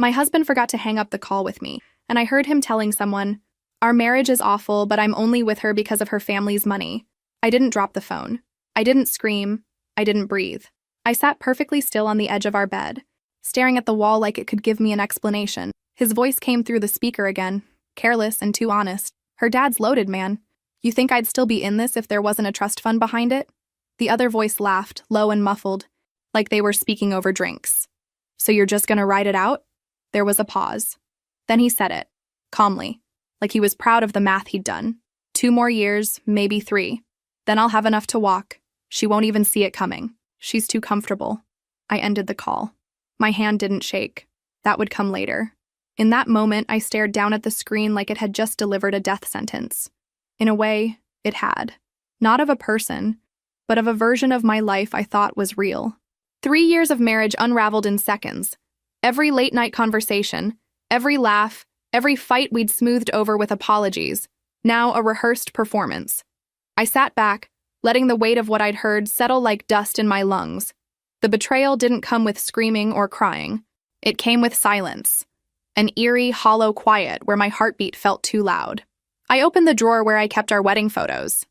My husband forgot to hang up the call with me, and I heard him telling someone, "Our marriage is awful, but I'm only with her because of her family's money." I didn't drop the phone. I didn't scream. I didn't breathe. I sat perfectly still on the edge of our bed, staring at the wall like it could give me an explanation. His voice came through the speaker again, careless and too honest. "Her dad's loaded, man. You think I'd still be in this if there wasn't a trust fund behind it?" The other voice laughed, low and muffled, like they were speaking over drinks. "So you're just gonna ride it out?" There was a pause. Then he said it, calmly, like he was proud of the math he'd done. 2 more years, maybe 3. Then I'll have enough to walk. She won't even see it coming. She's too comfortable. I ended the call. My hand didn't shake. That would come later. In that moment, I stared down at the screen like it had just delivered a death sentence. In a way, it had. Not of a person, but of a version of my life I thought was real. 3 years of marriage unraveled in seconds. Every late-night conversation, every laugh, every fight we'd smoothed over with apologies, now a rehearsed performance. I sat back, letting the weight of what I'd heard settle like dust in my lungs. The betrayal didn't come with screaming or crying. It came with silence. An eerie, hollow quiet where my heartbeat felt too loud. I opened the drawer where I kept our wedding photos.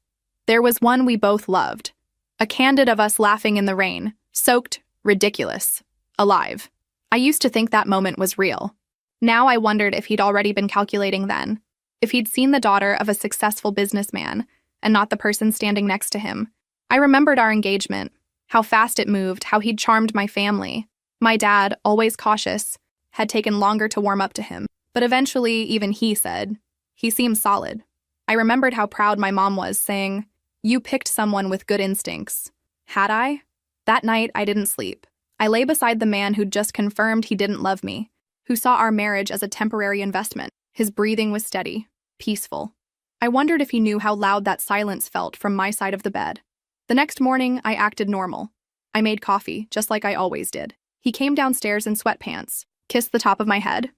There was one we both loved. A candid of us laughing in the rain, soaked, ridiculous, alive. I used to think that moment was real. Now I wondered if he'd already been calculating then. If he'd seen the daughter of a successful businessman and not the person standing next to him. I remembered our engagement, how fast it moved, how he'd charmed my family. My dad, always cautious, had taken longer to warm up to him. But eventually, even he said, "He seems solid." I remembered how proud my mom was, saying, "You picked someone with good instincts." Had I? That night, I didn't sleep. I lay beside the man who'd just confirmed he didn't love me, who saw our marriage as a temporary investment. His breathing was steady, peaceful. I wondered if he knew how loud that silence felt from my side of the bed. The next morning, I acted normal. I made coffee, just like I always did. He came downstairs in sweatpants, kissed the top of my head,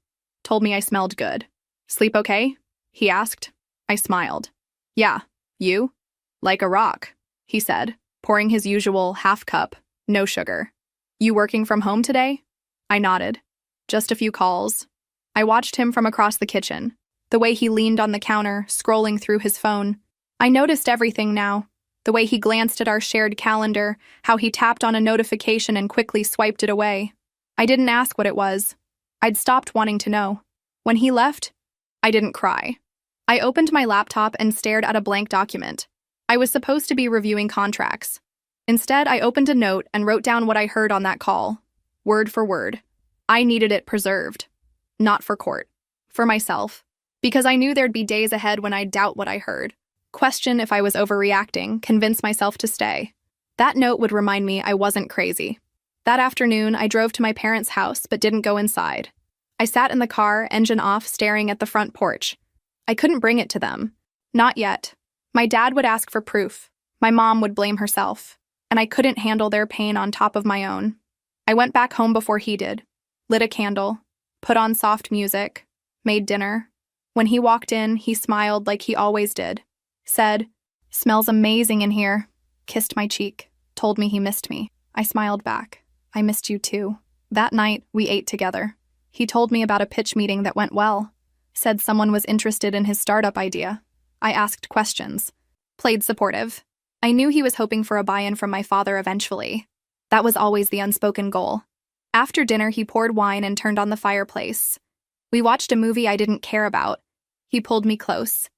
told me I smelled good. "Sleep okay?" he asked. I smiled. "Yeah, you?" "Like a rock," he said, pouring his usual half cup, no sugar. "You working from home today?" I nodded. "Just a few calls." I watched him from across the kitchen, the way he leaned on the counter, scrolling through his phone. I noticed everything now. The way he glanced at our shared calendar, how he tapped on a notification and quickly swiped it away. I didn't ask what it was. I'd stopped wanting to know. When he left, I didn't cry. I opened my laptop and stared at a blank document. I was supposed to be reviewing contracts. Instead, I opened a note and wrote down what I heard on that call, word for word. I needed it preserved. Not for court. For myself. Because I knew there'd be days ahead when I'd doubt what I heard. Question if I was overreacting, convince myself to stay. That note would remind me I wasn't crazy. That afternoon, I drove to my parents' house but didn't go inside. I sat in the car, engine off, staring at the front porch. I couldn't bring it to them. Not yet. My dad would ask for proof. My mom would blame herself. And I couldn't handle their pain on top of my own. I went back home before he did. Lit a candle. Put on soft music. Made dinner. When he walked in, he smiled like he always did. Said, "Smells amazing in here." Kissed my cheek. Told me he missed me. I smiled back. "I missed you too." That night, we ate together. He told me about a pitch meeting that went well. Said someone was interested in his startup idea. I asked questions. Played supportive. I knew he was hoping for a buy-in from my father eventually. That was always the unspoken goal. After dinner, he poured wine and turned on the fireplace. We watched a movie I didn't care about. He pulled me close.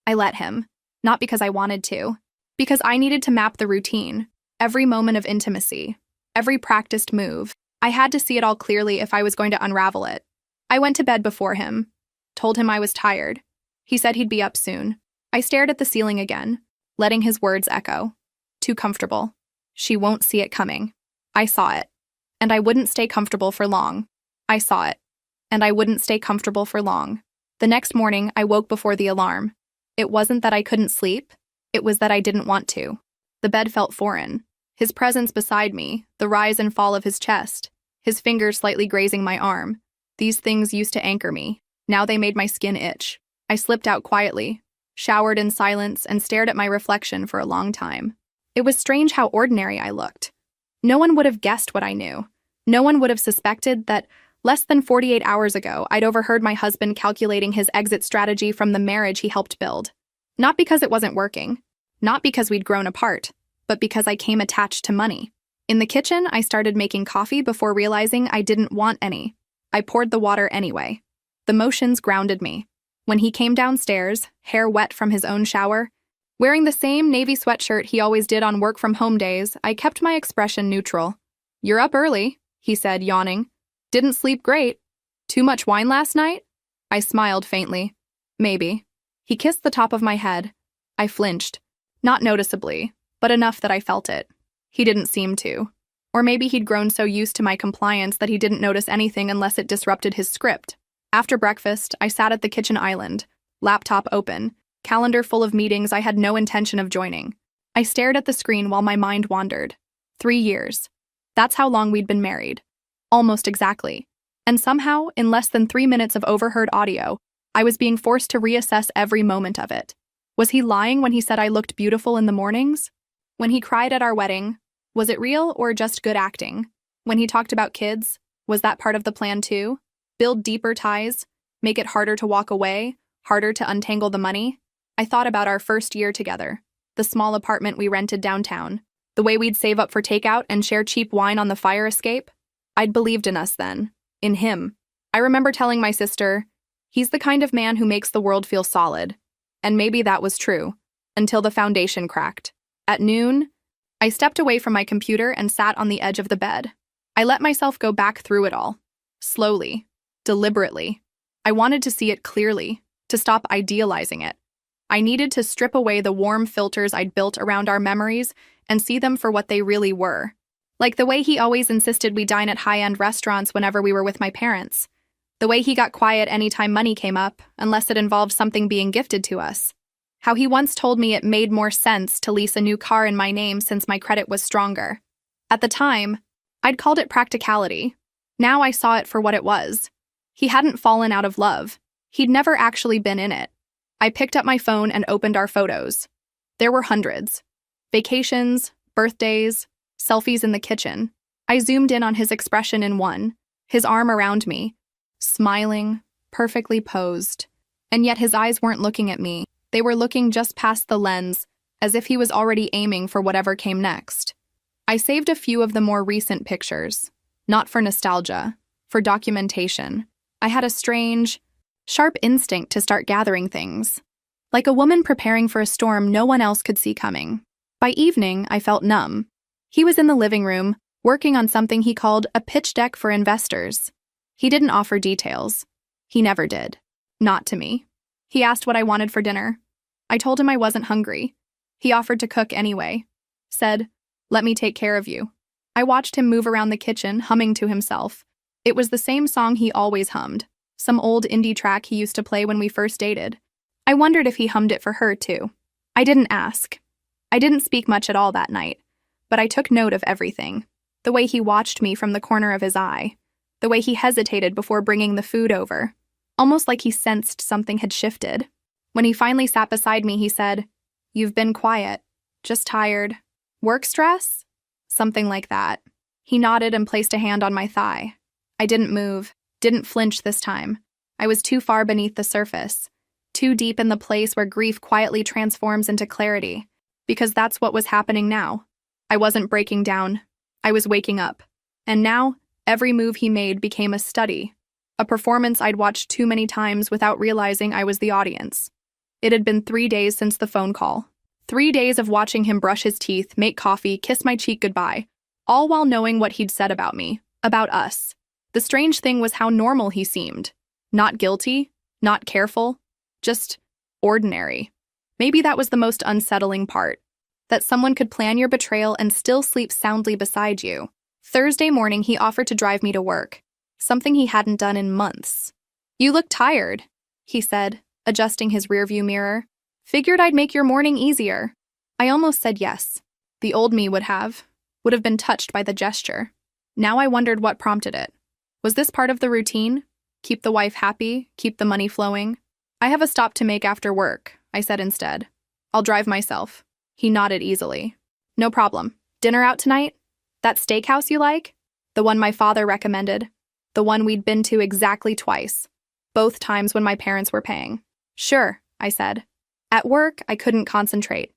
I let him. Not because I wanted to. Because I needed to map the routine. Every moment of intimacy. Every practiced move. I had to see it all clearly if I was going to unravel it. I went to bed before him. Told him I was tired. He said he'd be up soon. I stared at the ceiling again, letting his words echo. Too comfortable. She won't see it coming. I saw it. And I wouldn't stay comfortable for long. I saw it. And I wouldn't stay comfortable for long. The next morning, I woke before the alarm. It wasn't that I couldn't sleep. It was that I didn't want to. The bed felt foreign. His presence beside me, the rise and fall of his chest, his fingers slightly grazing my arm. These things used to anchor me. Now they made my skin itch. I slipped out quietly, showered in silence, and stared at my reflection for a long time. It was strange how ordinary I looked. No one would have guessed what I knew. No one would have suspected that Less than 48 hours ago, I'd overheard my husband calculating his exit strategy from the marriage he helped build. Not because it wasn't working, not because we'd grown apart, but because I came attached to money. In the kitchen, I started making coffee before realizing I didn't want any. I poured the water anyway. The motions grounded me. When he came downstairs, hair wet from his own shower, wearing the same navy sweatshirt he always did on work-from-home days, I kept my expression neutral. "You're up early," he said, yawning. "Didn't sleep great. Too much wine last night?" I smiled faintly. "Maybe." He kissed the top of my head. I flinched. Not noticeably, but enough that I felt it. He didn't seem to. Or maybe he'd grown so used to my compliance that he didn't notice anything unless it disrupted his script. After breakfast, I sat at the kitchen island, laptop open, calendar full of meetings I had no intention of joining. I stared at the screen while my mind wandered. 3 years. That's how long we'd been married. Almost exactly. And somehow, in less than 3 minutes of overheard audio, I was being forced to reassess every moment of it. Was he lying when he said I looked beautiful in the mornings? When he cried at our wedding, was it real or just good acting? When he talked about kids, was that part of the plan too? Build deeper ties? Make it harder to walk away? Harder to untangle the money? I thought about our first year together, the small apartment we rented downtown, the way we'd save up for takeout and share cheap wine on the fire escape. I'd believed in us then. In him. I remember telling my sister, "He's the kind of man who makes the world feel solid." And maybe that was true, until the foundation cracked. At noon, I stepped away from my computer and sat on the edge of the bed. I let myself go back through it all. Slowly. Deliberately. I wanted to see it clearly, to stop idealizing it. I needed to strip away the warm filters I'd built around our memories and see them for what they really were. Like the way he always insisted we dine at high-end restaurants whenever we were with my parents. The way he got quiet anytime money came up, unless it involved something being gifted to us. How he once told me it made more sense to lease a new car in my name since my credit was stronger. At the time, I'd called it practicality. Now I saw it for what it was. He hadn't fallen out of love. He'd never actually been in it. I picked up my phone and opened our photos. There were hundreds. Vacations, birthdays, selfies in the kitchen. I zoomed in on his expression in one, his arm around me, smiling, perfectly posed. And yet his eyes weren't looking at me. They were looking just past the lens, as if he was already aiming for whatever came next. I saved a few of the more recent pictures. Not for nostalgia, for documentation. I had a strange, sharp instinct to start gathering things. Like a woman preparing for a storm no one else could see coming. By evening, I felt numb. He was in the living room, working on something he called a pitch deck for investors. He didn't offer details. He never did. Not to me. He asked what I wanted for dinner. I told him I wasn't hungry. He offered to cook anyway. Said, "Let me take care of you." I watched him move around the kitchen, humming to himself. It was the same song he always hummed, some old indie track he used to play when we first dated. I wondered if he hummed it for her, too. I didn't ask. I didn't speak much at all that night, but I took note of everything. The way he watched me from the corner of his eye. The way he hesitated before bringing the food over. Almost like he sensed something had shifted. When he finally sat beside me, he said, "You've been quiet. Just tired. Work stress?" Something like that. He nodded and placed a hand on my thigh. I didn't move, didn't flinch this time. I was too far beneath the surface. Too deep in the place where grief quietly transforms into clarity. Because that's what was happening now. I wasn't breaking down. I was waking up. And now, every move he made became a study. A performance I'd watched too many times without realizing I was the audience. It had been 3 days since the phone call. 3 days of watching him brush his teeth, make coffee, kiss my cheek goodbye, all while knowing what he'd said about me, about us. The strange thing was how normal he seemed. Not guilty, not careful, just ordinary. Maybe that was the most unsettling part. That someone could plan your betrayal and still sleep soundly beside you. Thursday morning, he offered to drive me to work. Something he hadn't done in months. "You look tired," he said, adjusting his rearview mirror. "Figured I'd make your morning easier." I almost said yes. The old me would have been touched by the gesture. Now I wondered what prompted it. Was this part of the routine? Keep the wife happy, keep the money flowing? "I have a stop to make after work," I said instead. "I'll drive myself." He nodded easily. "No problem. Dinner out tonight? That steakhouse you like? The one my father recommended? the one we'd been to exactly twice, both times when my parents were paying. Sure, I said. At work, I couldn't concentrate.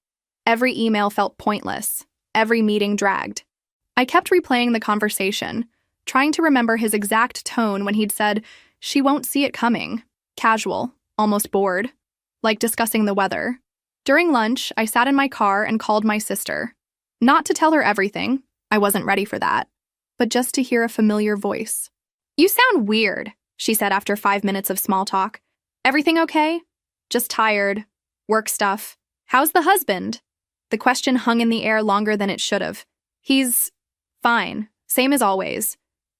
Every email felt pointless. Every meeting dragged. I kept replaying the conversation, trying to remember his exact tone when he'd said, "She won't see it coming." Casual, almost bored, like discussing the weather. During lunch, I sat in my car and called my sister. Not to tell her everything, I wasn't ready for that, but just to hear a familiar voice. "You sound weird," she said after 5 minutes of small talk. "Everything okay?" "Just tired. Work stuff." "How's the husband?" The question hung in the air longer than it should have. "He's fine, same as always."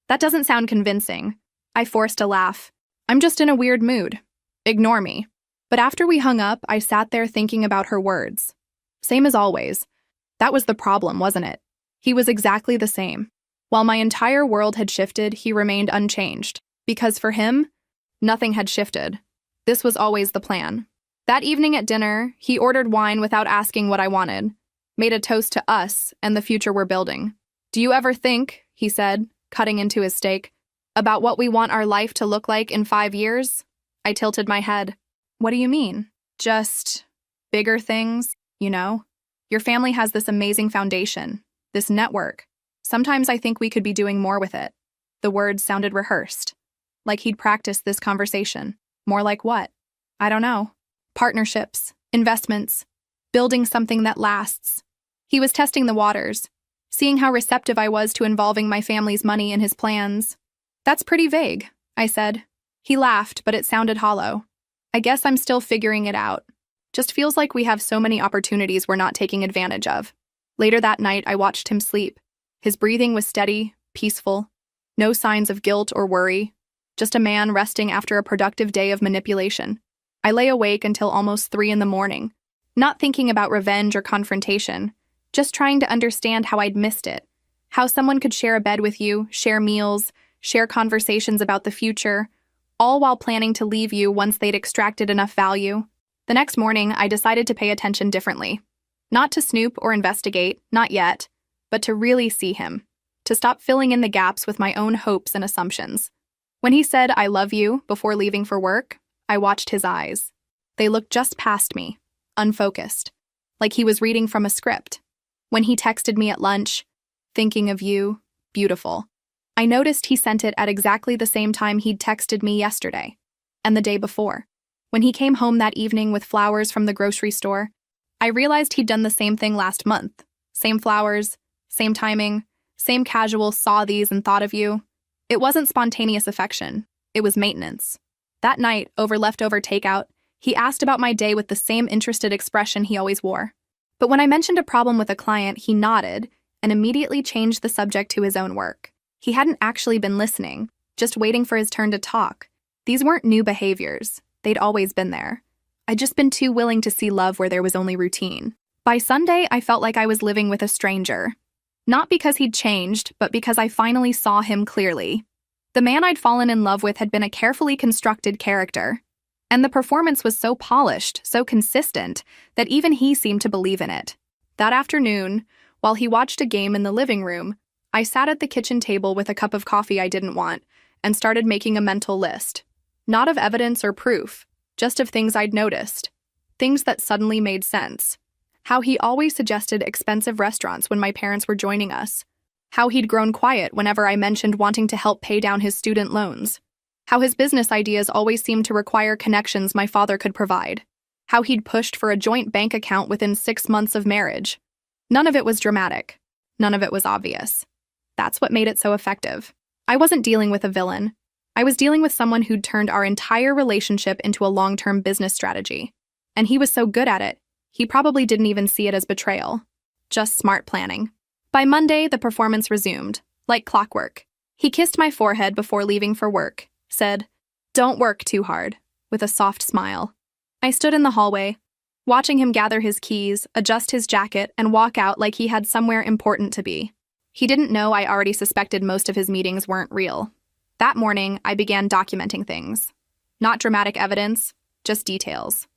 That doesn't sound convincing. I forced a laugh. "I'm just in a weird mood. Ignore me." But after we hung up, I sat there thinking about her words. Same as always. That was the problem, wasn't it? He was exactly the same. While my entire world had shifted, he remained unchanged. Because for him, nothing had shifted. This was always the plan. That evening at dinner, he ordered wine without asking what I wanted, made a toast to us and the future we're building. "Do you ever think," he said, cutting into his steak, "about what we want our life to look like in 5 years?" I tilted my head. "What do you mean?" "Just bigger things, you know? Your family has this amazing foundation, this network. Sometimes I think we could be doing more with it." The words sounded rehearsed, like he'd practiced this conversation. More like what? I don't know. Partnerships, investments, building something that lasts. He was testing the waters, seeing how receptive I was to involving my family's money in his plans. "That's pretty vague," I said. He laughed, but it sounded hollow. "I guess I'm still figuring it out. Just feels like we have so many opportunities we're not taking advantage of." Later that night, I watched him sleep. His breathing was steady, peaceful. No signs of guilt or worry. Just a man resting after a productive day of manipulation. I lay awake until almost 3 in the morning, not thinking about revenge or confrontation, just trying to understand how I'd missed it. How someone could share a bed with you, share meals, share conversations about the future, all while planning to leave you once they'd extracted enough value. The next morning, I decided to pay attention differently. Not to snoop or investigate, not yet, but to really see him. To stop filling in the gaps with my own hopes and assumptions. When he said, "I love you," before leaving for work, I watched his eyes. They looked just past me, unfocused, like he was reading from a script. When he texted me at lunch, "Thinking of you, beautiful," I noticed he sent it at exactly the same time he'd texted me yesterday, and the day before. When he came home that evening with flowers from the grocery store, I realized he'd done the same thing last month. Same flowers, same timing, same casual "saw these and thought of you." It wasn't spontaneous affection, it was maintenance. That night, over leftover takeout, he asked about my day with the same interested expression he always wore. But when I mentioned a problem with a client, he nodded and immediately changed the subject to his own work. He hadn't actually been listening, just waiting for his turn to talk. These weren't new behaviors. They'd always been there. I'd just been too willing to see love where there was only routine. By Sunday, I felt like I was living with a stranger. Not because he'd changed, but because I finally saw him clearly. The man I'd fallen in love with had been a carefully constructed character. And the performance was so polished, so consistent, that even he seemed to believe in it. That afternoon, while he watched a game in the living room, I sat at the kitchen table with a cup of coffee I didn't want and started making a mental list. Not of evidence or proof, just of things I'd noticed. Things that suddenly made sense. How he always suggested expensive restaurants when my parents were joining us. How he'd grown quiet whenever I mentioned wanting to help pay down his student loans. How his business ideas always seemed to require connections my father could provide. How he'd pushed for a joint bank account within 6 months of marriage. None of it was dramatic. None of it was obvious. That's what made it so effective. I wasn't dealing with a villain. I was dealing with someone who'd turned our entire relationship into a long-term business strategy. And he was so good at it, he probably didn't even see it as betrayal. Just smart planning. By Monday, the performance resumed, like clockwork. He kissed my forehead before leaving for work, said, "Don't work too hard," with a soft smile. I stood in the hallway, watching him gather his keys, adjust his jacket, and walk out like he had somewhere important to be. He didn't know I already suspected most of his meetings weren't real. That morning, I began documenting things. Not dramatic evidence, just details.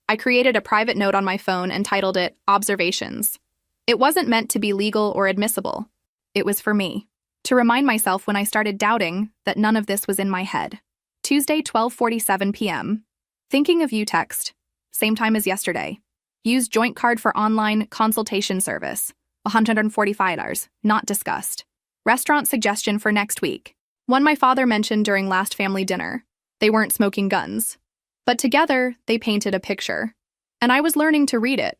I created a private note on my phone and titled it Observations. It wasn't meant to be legal or admissible. It was for me. to remind myself when I started doubting that none of this was in my head. Tuesday, 12:47 p.m. Thinking of you text. Same time as yesterday. Use joint card for online consultation service. $145, not discussed. Restaurant suggestion for next week. One my father mentioned during last family dinner. They weren't smoking guns. But together, they painted a picture. And I was learning to read it.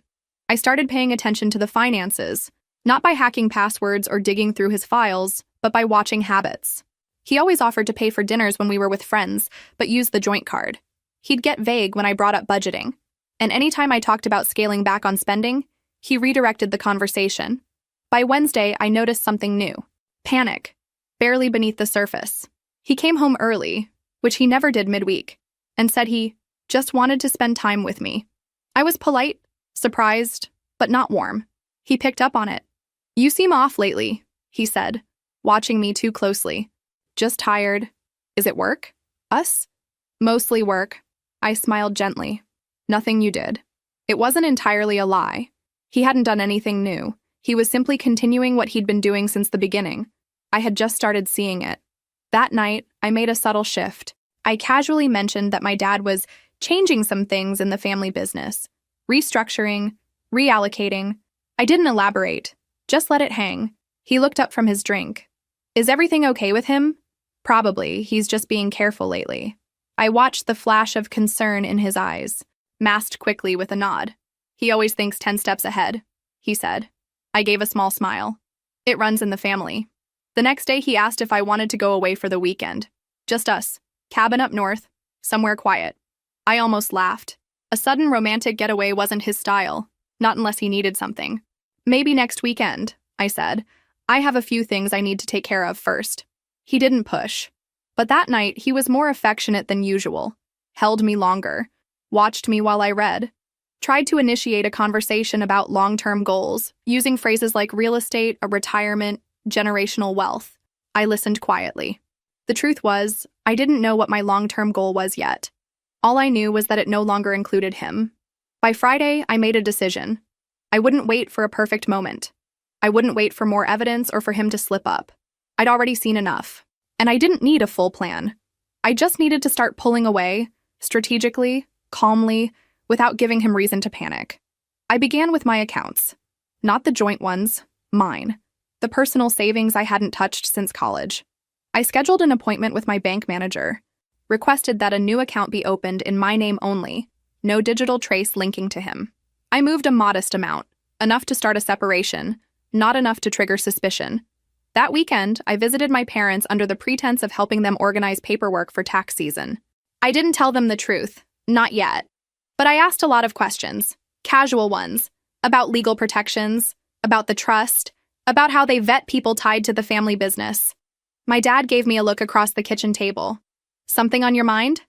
I started paying attention to the finances, not by hacking passwords or digging through his files, but by watching habits. He always offered to pay for dinners when we were with friends, but used the joint card. He'd get vague when I brought up budgeting. And anytime I talked about scaling back on spending, he redirected the conversation. By Wednesday, I noticed something new. Panic. Barely beneath the surface. He came home early, which he never did midweek, and said he just wanted to spend time with me. I was polite, surprised, but not warm. He picked up on it. You seem off lately, he said, watching me too closely. Just tired. Is it work? Us? Mostly work. I smiled gently. Nothing you did. It wasn't entirely a lie. He hadn't done anything new. He was simply continuing what he'd been doing since the beginning. I had just started seeing it. That night, I made a subtle shift. I casually mentioned that my dad was changing some things in the family business. Restructuring, reallocating. I didn't elaborate. Just let it hang. He looked up from his drink. Is everything okay with him? Probably. He's just being careful lately. I watched the flash of concern in his eyes, masked quickly with a nod. He always thinks 10 steps ahead, he said. I gave a small smile. It runs in the family. The next day he asked if I wanted to go away for the weekend. Just us. Cabin up north. Somewhere quiet. I almost laughed. A sudden romantic getaway wasn't his style. Not unless he needed something. Maybe next weekend, I said. I have a few things I need to take care of first. He didn't push. But that night, he was more affectionate than usual. Held me longer. Watched me while I read. Tried to initiate a conversation about long-term goals, using phrases like real estate, a retirement, generational wealth. I listened quietly. The truth was, I didn't know what my long-term goal was yet. All I knew was that it no longer included him. By Friday, I made a decision. I wouldn't wait for a perfect moment. I wouldn't wait for more evidence or for him to slip up. I'd already seen enough. And I didn't need a full plan. I just needed to start pulling away, strategically, calmly, without giving him reason to panic. I began with my accounts. Not the joint ones, mine. The personal savings I hadn't touched since college. I scheduled an appointment with my bank manager, requested that a new account be opened in my name only, no digital trace linking to him. I moved a modest amount, enough to start a separation, not enough to trigger suspicion. That weekend, I visited my parents under the pretense of helping them organize paperwork for tax season. I didn't tell them the truth, not yet. But I asked a lot of questions, casual ones, about legal protections, about the trust, about how they vet people tied to the family business. My dad gave me a look across the kitchen table. Something on your mind?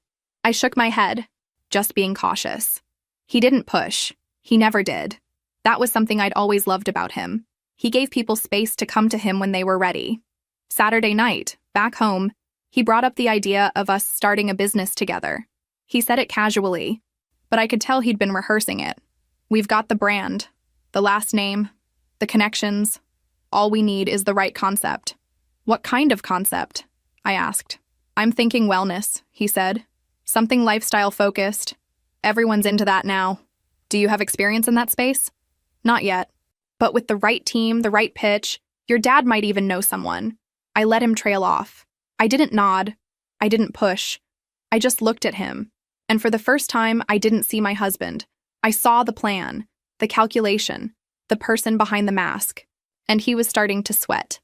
I shook my head, just being cautious. He didn't push. He never did. That was something I'd always loved about him. He gave people space to come to him when they were ready. Saturday night, back home, he brought up the idea of us starting a business together. He said it casually, but I could tell he'd been rehearsing it. We've got the brand, the last name, the connections. All we need is the right concept. What kind of concept? I asked. I'm thinking wellness, he said. Something lifestyle-focused. Everyone's into that now. Do you have experience in that space? Not yet. But with the right team, the right pitch, your dad might even know someone. I let him trail off. I didn't nod. I didn't push. I just looked at him. And for the first time, I didn't see my husband. I saw the plan, the calculation, the person behind the mask. And he was starting to sweat.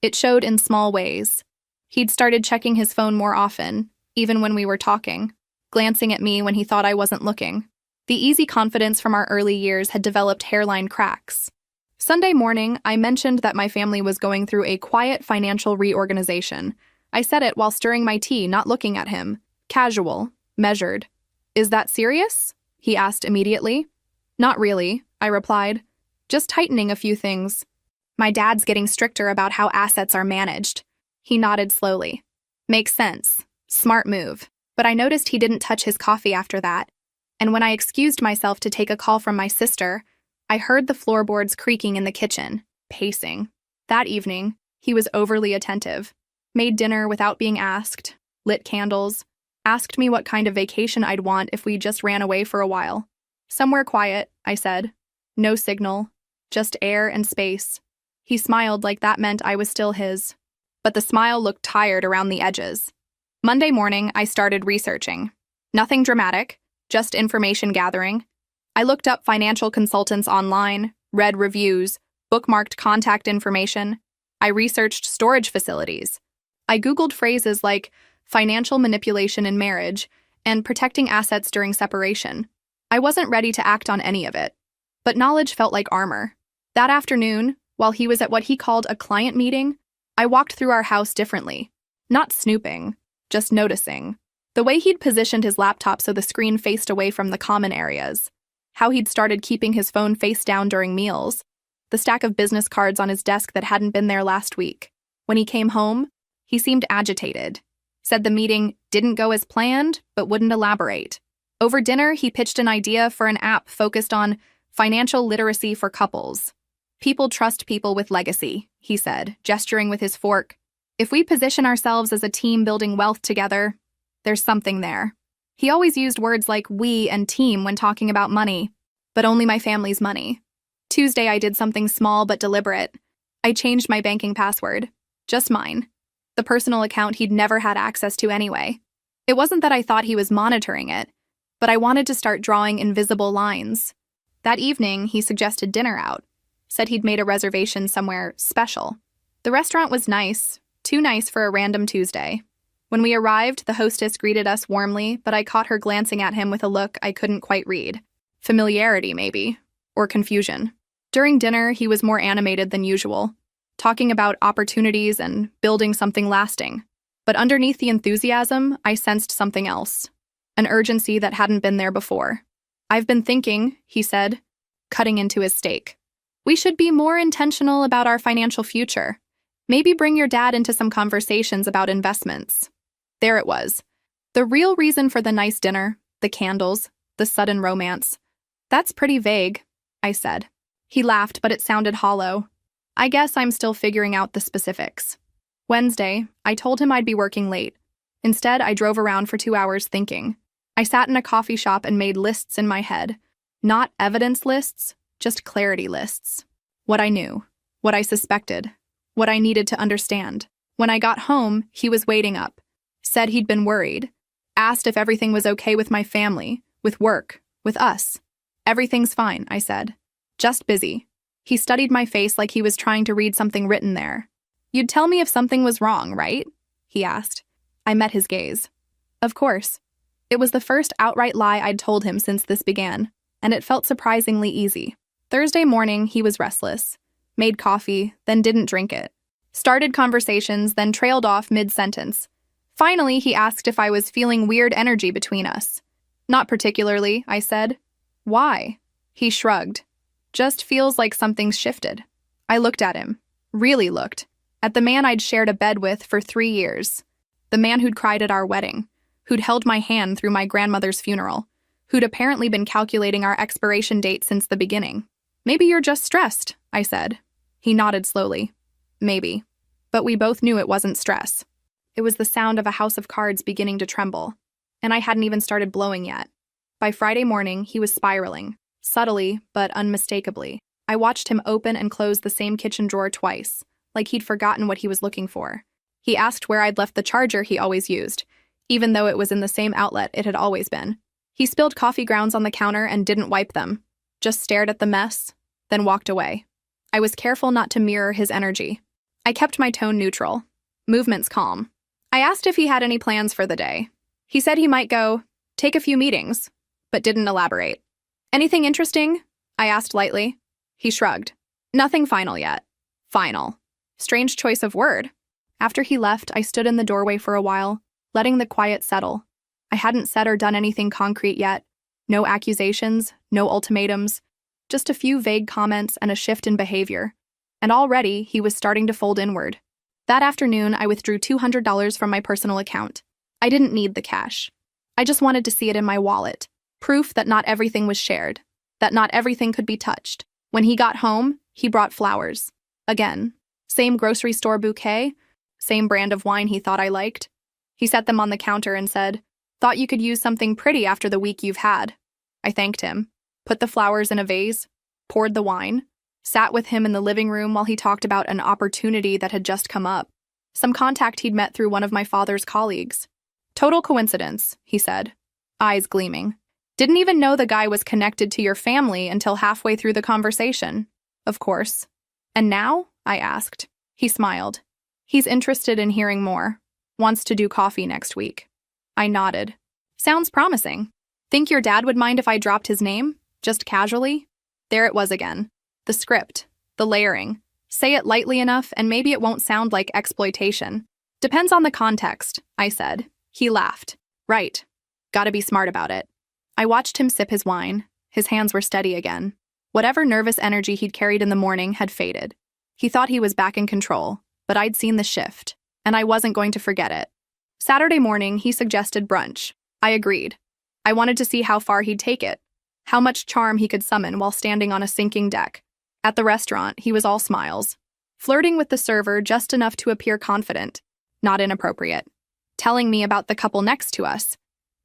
It showed in small ways. He'd started checking his phone more often, even when we were talking, glancing at me when he thought I wasn't looking. The easy confidence from our early years had developed hairline cracks. Sunday morning, I mentioned that my family was going through a quiet financial reorganization. I said it while stirring my tea, not looking at him. Casual, measured. Is that serious? He asked immediately. Not really, I replied. Just tightening a few things. My dad's getting stricter about how assets are managed. He nodded slowly. Makes sense. Smart move. But I noticed he didn't touch his coffee after that. And when I excused myself to take a call from my sister, I heard the floorboards creaking in the kitchen, pacing. That evening, He was overly attentive, made dinner without being asked, lit candles, asked me what kind of vacation I'd want if we just ran away for a while. Somewhere quiet, I said. No signal, just air and space. He smiled like that meant I was still his. But the smile looked tired around the edges. Monday morning, I started researching. Nothing dramatic, just information gathering. I looked up financial consultants online, read reviews, bookmarked contact information. I researched storage facilities. I Googled phrases like financial manipulation in marriage and protecting assets during separation. I wasn't ready to act on any of it, but knowledge felt like armor. That afternoon, while he was at what he called a client meeting, I walked through our house differently. Not snooping, just noticing. The way he'd positioned his laptop so the screen faced away from the common areas. How he'd started keeping his phone face down during meals. The stack of business cards on his desk that hadn't been there last week. When he came home, he seemed agitated. Said the meeting didn't go as planned, but wouldn't elaborate. Over dinner, he pitched an idea for an app focused on financial literacy for couples. People trust people with legacy, he said, gesturing with his fork. If we position ourselves as a team building wealth together, there's something there. He always used words like we and team when talking about money, but only my family's money. Tuesday, I did something small but deliberate. I changed my banking password. Just mine. The personal account he'd never had access to anyway. It wasn't that I thought he was monitoring it, but I wanted to start drawing invisible lines. That evening, he suggested dinner out. Said he'd made a reservation somewhere special. The restaurant was nice, too nice for a random Tuesday. When we arrived, the hostess greeted us warmly, but I caught her glancing at him with a look I couldn't quite read. Familiarity, maybe, or confusion. During dinner, he was more animated than usual, talking about opportunities and building something lasting. But underneath the enthusiasm, I sensed something else. An urgency that hadn't been there before. I've been thinking, he said, cutting into his steak. We should be more intentional about our financial future. Maybe bring your dad into some conversations about investments. There it was. The real reason for the nice dinner, the candles, the sudden romance. That's pretty vague, I said. He laughed, but it sounded hollow. I guess I'm still figuring out the specifics. Wednesday, I told him I'd be working late. Instead, I drove around for 2 hours thinking. I sat in a coffee shop and made lists in my head. Not evidence lists, just clarity lists. What I knew, what I suspected, what I needed to understand. When I got home, he was waiting up. Said he'd been worried. Asked if everything was okay with my family, with work, with us. Everything's fine, I said. Just busy. He studied my face like he was trying to read something written there. You'd tell me if something was wrong, right? He asked. I met his gaze. Of course. It was the first outright lie I'd told him since this began, and it felt surprisingly easy. Thursday morning, he was restless. Made coffee, then didn't drink it. Started conversations, then trailed off mid-sentence. Finally, he asked if I was feeling weird energy between us. Not particularly, I said. Why? He shrugged. Just feels like something's shifted. I looked at him. Really looked. At the man I'd shared a bed with for 3 years. The man who'd cried at our wedding. Who'd held my hand through my grandmother's funeral. Who'd apparently been calculating our expiration date since the beginning. Maybe you're just stressed, I said. He nodded slowly. Maybe. But we both knew it wasn't stress. It was the sound of a house of cards beginning to tremble. And I hadn't even started blowing yet. By Friday morning, he was spiraling. Subtly, but unmistakably. I watched him open and close the same kitchen drawer twice, like he'd forgotten what he was looking for. He asked where I'd left the charger he always used, even though it was in the same outlet it had always been. He spilled coffee grounds on the counter and didn't wipe them, just stared at the mess, then walked away. I was careful not to mirror his energy. I kept my tone neutral, movements calm. I asked if he had any plans for the day. He said he might go, take a few meetings, but didn't elaborate. Anything interesting? I asked lightly. He shrugged. Nothing final yet. Final. Strange choice of word. After he left, I stood in the doorway for a while, letting the quiet settle. I hadn't said or done anything concrete yet. No accusations, no ultimatums, just a few vague comments and a shift in behavior. And already, he was starting to fold inward. That afternoon, I withdrew $200 from my personal account. I didn't need the cash. I just wanted to see it in my wallet. Proof that not everything was shared, that not everything could be touched. When he got home, he brought flowers. Again. Same grocery store bouquet, same brand of wine he thought I liked. He set them on the counter and said, "Thought you could use something pretty after the week you've had." I thanked him, put the flowers in a vase, poured the wine, sat with him in the living room while he talked about an opportunity that had just come up, some contact he'd met through one of my father's colleagues. "Total coincidence," he said, eyes gleaming. "Didn't even know the guy was connected to your family until halfway through the conversation." Of course. "And now?" I asked. He smiled. "He's interested in hearing more. Wants to do coffee next week." I nodded. "Sounds promising. Think your dad would mind if I dropped his name? Just casually?" There it was again. The script. The layering. Say it lightly enough and maybe it won't sound like exploitation. "Depends on the context," I said. He laughed. "Right. Gotta be smart about it." I watched him sip his wine. His hands were steady again. Whatever nervous energy he'd carried in the morning had faded. He thought he was back in control, but I'd seen the shift, and I wasn't going to forget it. Saturday morning, he suggested brunch. I agreed. I wanted to see how far he'd take it, how much charm he could summon while standing on a sinking deck. At the restaurant, he was all smiles, flirting with the server just enough to appear confident, not inappropriate, telling me about the couple next to us.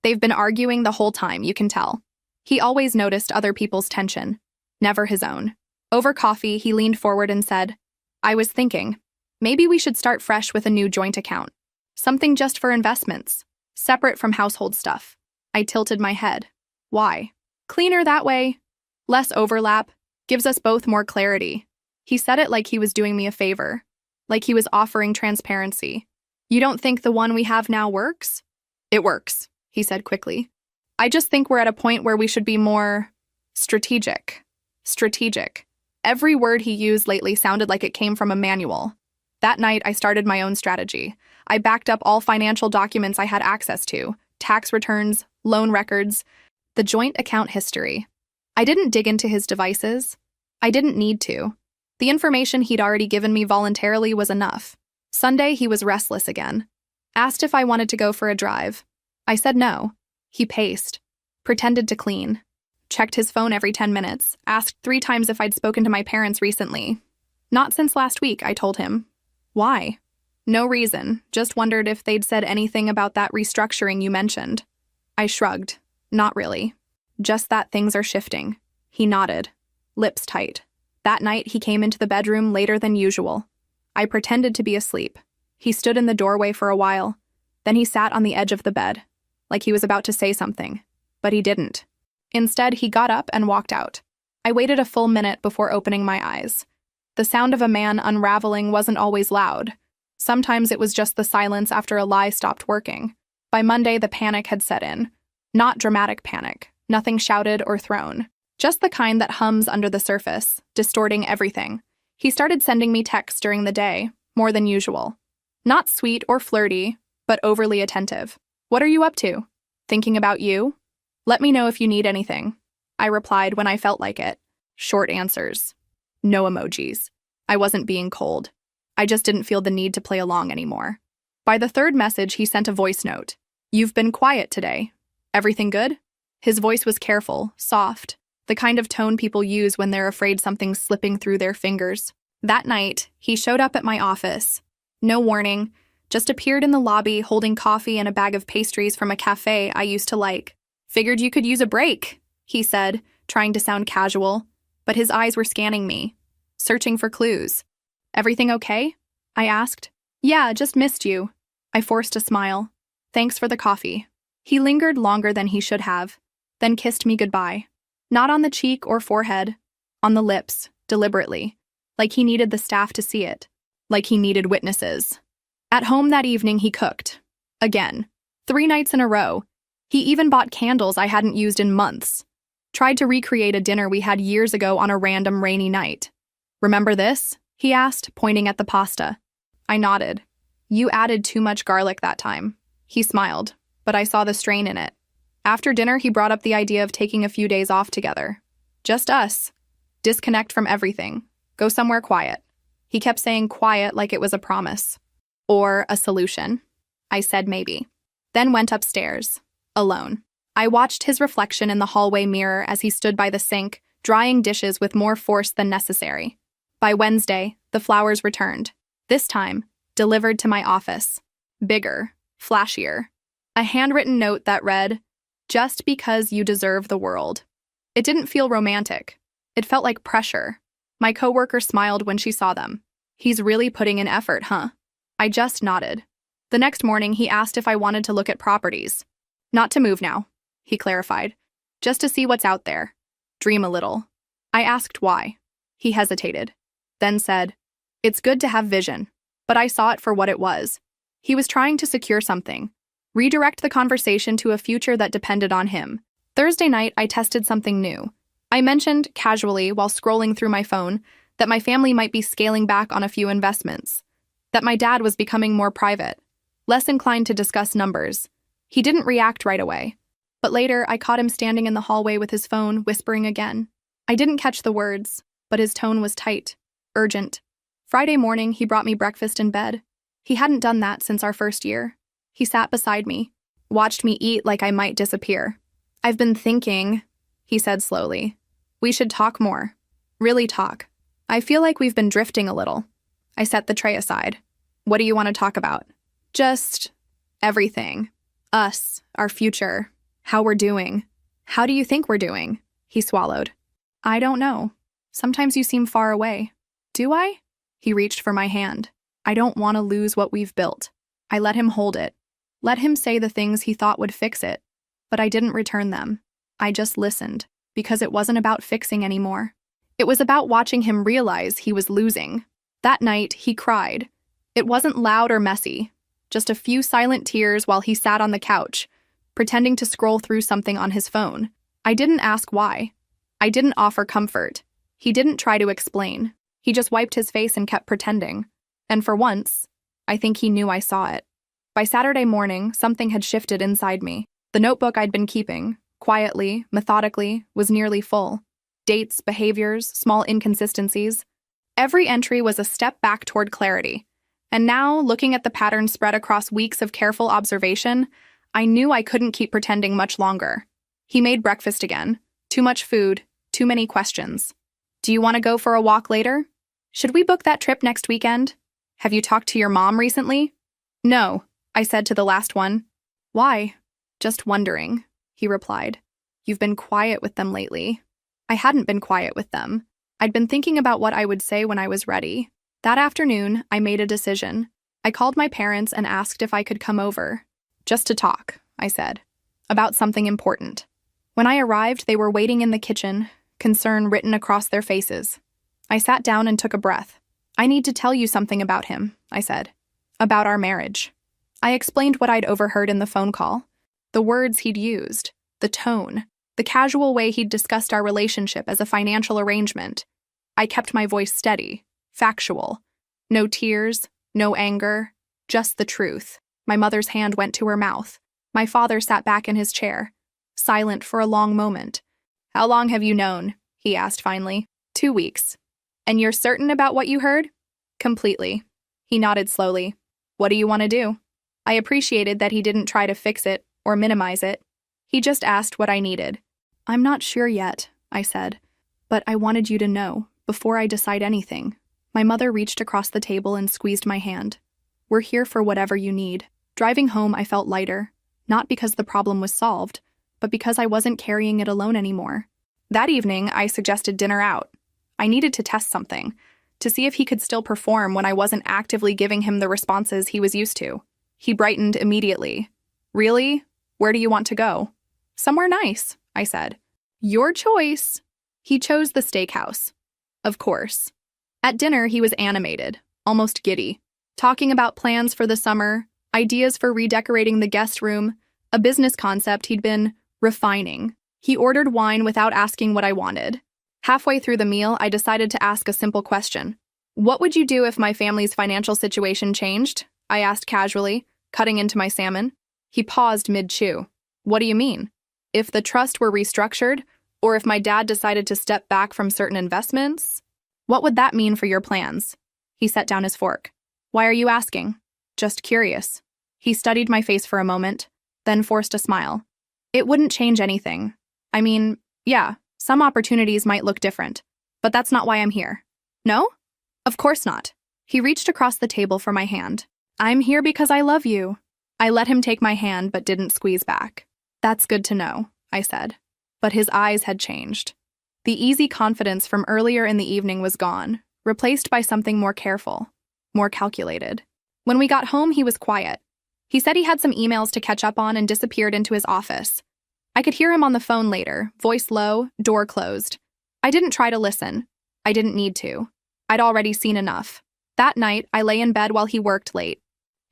They've been arguing the whole time, you can tell. He always noticed other people's tension, never his own. Over coffee, he leaned forward and said, "I was thinking, maybe we should start fresh with a new joint account. Something just for investments, separate from household stuff." I tilted my head. "Why?" "Cleaner that way. Less overlap. Gives us both more clarity." He said it like he was doing me a favor, like he was offering transparency. "You don't think the one we have now works?" "It works," he said quickly. "I just think we're at a point where we should be more strategic." Strategic. Every word he used lately sounded like it came from a manual. That night, I started my own strategy. I backed up all financial documents I had access to, tax returns, loan records, the joint account history. I didn't dig into his devices. I didn't need to. The information he'd already given me voluntarily was enough. Sunday, he was restless again. Asked if I wanted to go for a drive. I said no. He paced, pretended to clean, checked his phone every 10 minutes, asked 3 times if I'd spoken to my parents recently. "Not since last week," I told him. "Why?" "No reason, just wondered if they'd said anything about that restructuring you mentioned." I shrugged. "Not really. Just that things are shifting." He nodded, lips tight. That night, he came into the bedroom later than usual. I pretended to be asleep. He stood in the doorway for a while. Then he sat on the edge of the bed, like he was about to say something, but he didn't. Instead, he got up and walked out. I waited a full minute before opening my eyes. The sound of a man unraveling wasn't always loud. Sometimes it was just the silence after a lie stopped working. By Monday, the panic had set in. Not dramatic panic, nothing shouted or thrown. Just the kind that hums under the surface, distorting everything. He started sending me texts during the day, more than usual. Not sweet or flirty, but overly attentive. "What are you up to?" "Thinking about you. Let me know if you need anything." I replied when I felt like it. Short answers. No emojis. I wasn't being cold. I just didn't feel the need to play along anymore. By the 3rd message, he sent a voice note. "You've been quiet today. Everything good?" His voice was careful, soft, the kind of tone people use when they're afraid something's slipping through their fingers. That night, he showed up at my office. No warning, just appeared in the lobby holding coffee and a bag of pastries from a cafe I used to like. "Figured you could use a break," he said, trying to sound casual, but his eyes were scanning me, searching for clues. "Everything okay?" I asked. "Yeah, just missed you." I forced a smile. "Thanks for the coffee." He lingered longer than he should have, then kissed me goodbye. Not on the cheek or forehead, on the lips, deliberately, like he needed the staff to see it, like he needed witnesses. At home that evening, he cooked. Again. 3 nights in a row. He even bought candles I hadn't used in months. Tried to recreate a dinner we had years ago on a random rainy night. "Remember this?" he asked, pointing at the pasta. I nodded. "You added too much garlic that time." He smiled, but I saw the strain in it. After dinner, he brought up the idea of taking a few days off together. Just us. Disconnect from everything. Go somewhere quiet. He kept saying quiet like it was a promise. Or a solution. I said maybe. Then went upstairs. Alone. I watched his reflection in the hallway mirror as he stood by the sink, drying dishes with more force than necessary. By Wednesday, the flowers returned. This time, delivered to my office. Bigger, flashier. A handwritten note that read, "Just because you deserve the world." It didn't feel romantic. It felt like pressure. My coworker smiled when she saw them. "He's really putting in effort, huh?" I just nodded. The next morning, he asked if I wanted to look at properties. "Not to move now," he clarified. "Just to see what's out there. Dream a little." I asked why. He hesitated, then said, "It's good to have vision." But I saw it for what it was. He was trying to secure something, redirect the conversation to a future that depended on him. Thursday night, I tested something new. I mentioned, casually while scrolling through my phone, that my family might be scaling back on a few investments, that my dad was becoming more private, less inclined to discuss numbers. He didn't react right away. But later, I caught him standing in the hallway with his phone, whispering again. I didn't catch the words, but his tone was tight, urgent. Friday morning, he brought me breakfast in bed. He hadn't done that since our first year. He sat beside me, watched me eat like I might disappear. "I've been thinking," he said slowly. "We should talk more. Really talk. I feel like we've been drifting a little." I set the tray aside. "What do you want to talk about?" "Just everything. Us, our future, how we're doing." "How do you think we're doing?" He swallowed. "I don't know. Sometimes you seem far away." "Do I?" He reached for my hand. "I don't want to lose what we've built." I let him hold it. Let him say the things he thought would fix it. But I didn't return them. I just listened, because it wasn't about fixing anymore. It was about watching him realize he was losing. That night, he cried. It wasn't loud or messy, just a few silent tears while he sat on the couch, pretending to scroll through something on his phone. I didn't ask why. I didn't offer comfort. He didn't try to explain. He just wiped his face and kept pretending. And for once, I think he knew I saw it. By Saturday morning, something had shifted inside me. The notebook I'd been keeping, quietly, methodically, was nearly full. Dates, behaviors, small inconsistencies. Every entry was a step back toward clarity. And now, looking at the pattern spread across weeks of careful observation, I knew I couldn't keep pretending much longer. He made breakfast again. Too much food, too many questions. "Do you want to go for a walk later? Should we book that trip next weekend? Have you talked to your mom recently?" "No," I said to the last one. "Why?" "Just wondering," he replied. "You've been quiet with them lately." I hadn't been quiet with them. I'd been thinking about what I would say when I was ready. That afternoon, I made a decision. I called my parents and asked if I could come over. "Just to talk," I said, "about something important." When I arrived, they were waiting in the kitchen, concern written across their faces. I sat down and took a breath. "I need to tell you something about him," I said. "About our marriage." I explained what I'd overheard in the phone call. The words he'd used, the tone, the casual way he'd discussed our relationship as a financial arrangement. I kept my voice steady, factual. No tears, no anger, just the truth. My mother's hand went to her mouth. My father sat back in his chair, silent for a long moment. "How long have you known?" he asked finally. 2 weeks. "And you're certain about what you heard?" "Completely." He nodded slowly. "What do you want to do?" I appreciated that he didn't try to fix it or minimize it. He just asked what I needed. "I'm not sure yet," I said, "but I wanted you to know before I decide anything." My mother reached across the table and squeezed my hand. "We're here for whatever you need." Driving home, I felt lighter, not because the problem was solved, but because I wasn't carrying it alone anymore. That evening, I suggested dinner out. I needed to test something, to see if he could still perform when I wasn't actively giving him the responses he was used to. He brightened immediately. "Really? Where do you want to go?" "Somewhere nice," I said. "Your choice." He chose the steakhouse. Of course. At dinner, he was animated, almost giddy, talking about plans for the summer, ideas for redecorating the guest room, a business concept he'd been refining. He ordered wine without asking what I wanted. Halfway through the meal, I decided to ask a simple question. "What would you do if my family's financial situation changed?" I asked casually, cutting into my salmon. He paused mid-chew. "What do you mean? If the trust were restructured, or if my dad decided to step back from certain investments? What would that mean for your plans?" He set down his fork. "Why are you asking?" "Just curious." He studied my face for a moment, then forced a smile. "It wouldn't change anything. I mean, yeah, some opportunities might look different, but that's not why I'm here." "No?" Of course not. He reached across the table for my hand. I'm here because I love you. I let him take my hand but didn't squeeze back. That's good to know, I said. But his eyes had changed. The easy confidence from earlier in the evening was gone, replaced by something more careful, more calculated. When we got home, he was quiet. He said he had some emails to catch up on and disappeared into his office. I could hear him on the phone later, voice low, door closed. I didn't try to listen. I didn't need to. I'd already seen enough. That night, I lay in bed while he worked late.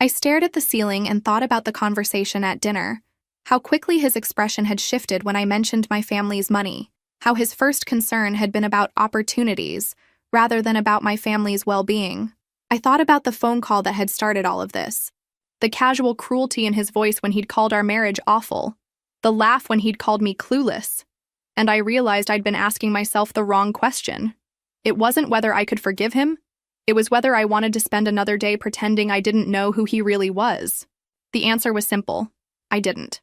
I stared at the ceiling and thought about the conversation at dinner, how quickly his expression had shifted when I mentioned my family's money, how his first concern had been about opportunities rather than about my family's well-being. I thought about the phone call that had started all of this, the casual cruelty in his voice when he'd called our marriage awful, the laugh when he'd called me clueless, and I realized I'd been asking myself the wrong question. It wasn't whether I could forgive him. It was whether I wanted to spend another day pretending I didn't know who he really was. The answer was simple. I didn't.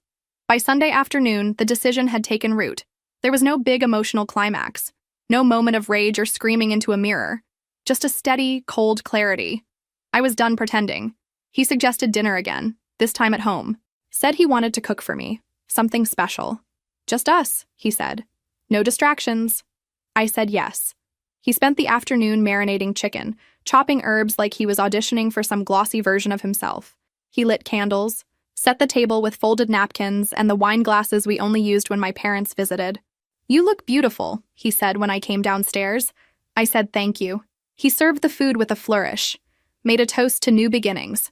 By Sunday afternoon, the decision had taken root. There was no big emotional climax, no moment of rage or screaming into a mirror, just a steady, cold clarity. I was done pretending. He suggested dinner again, this time at home. Said he wanted to cook for me, something special. Just us, he said. No distractions. I said yes. He spent the afternoon marinating chicken, chopping herbs like he was auditioning for some glossy version of himself. He lit candles, set the table with folded napkins and the wine glasses we only used when my parents visited. You look beautiful, he said when I came downstairs. I said thank you. He served the food with a flourish, made a toast to new beginnings.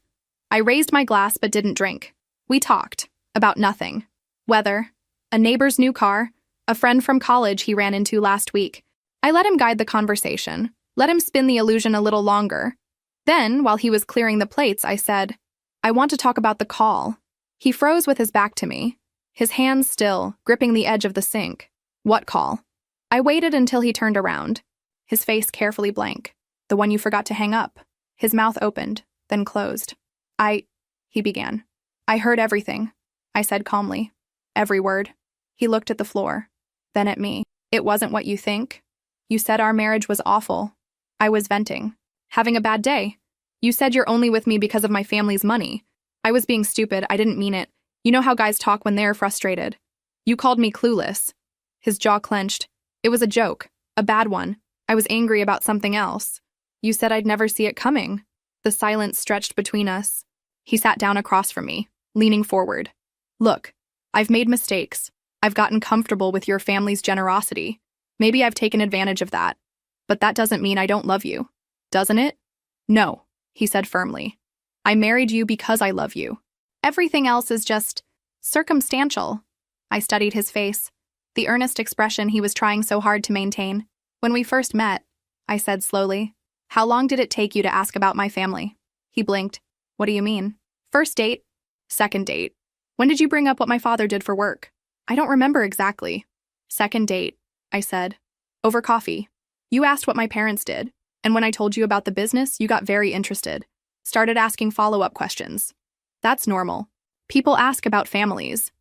I raised my glass but didn't drink. We talked about nothing. Weather, a neighbor's new car, a friend from college he ran into last week. I let him guide the conversation, let him spin the illusion a little longer. Then, while he was clearing the plates, I said, I want to talk about the call. He froze with his back to me, his hands still, gripping the edge of the sink. What call? I waited until he turned around, his face carefully blank. The one you forgot to hang up. His mouth opened, then closed. He began. I heard everything, I said calmly. Every word. He looked at the floor, then at me. It wasn't what you think. You said our marriage was awful. I was venting. Having a bad day. You said you're only with me because of my family's money. I was being stupid, I didn't mean it. You know how guys talk when they're frustrated. You called me clueless. His jaw clenched. It was a joke, a bad one. I was angry about something else. You said I'd never see it coming. The silence stretched between us. He sat down across from me, leaning forward. Look, I've made mistakes. I've gotten comfortable with your family's generosity. Maybe I've taken advantage of that. But that doesn't mean I don't love you. Doesn't it? No, he said firmly. I married you because I love you. Everything else is just circumstantial. I studied his face, the earnest expression he was trying so hard to maintain. When we first met, I said slowly, how long did it take you to ask about my family? He blinked. What do you mean? First date? Second date. When did you bring up what my father did for work? I don't remember exactly. Second date, I said. Over coffee. You asked what my parents did, and when I told you about the business, you got very interested. Started asking follow-up questions. That's normal. People ask about families.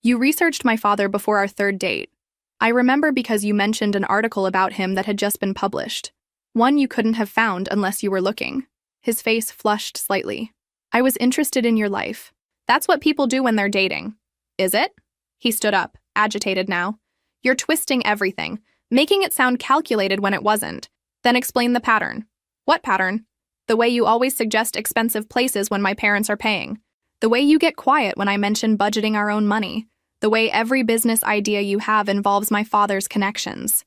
You researched my father before our third date. I remember because you mentioned an article about him that had just been published. One you couldn't have found unless you were looking. His face flushed slightly. I was interested in your life. That's what people do when they're dating. Is it? He stood up, agitated now. You're twisting everything, making it sound calculated when it wasn't. Then explain the pattern. What pattern? The way you always suggest expensive places when my parents are paying. The way you get quiet when I mention budgeting our own money. The way every business idea you have involves my father's connections.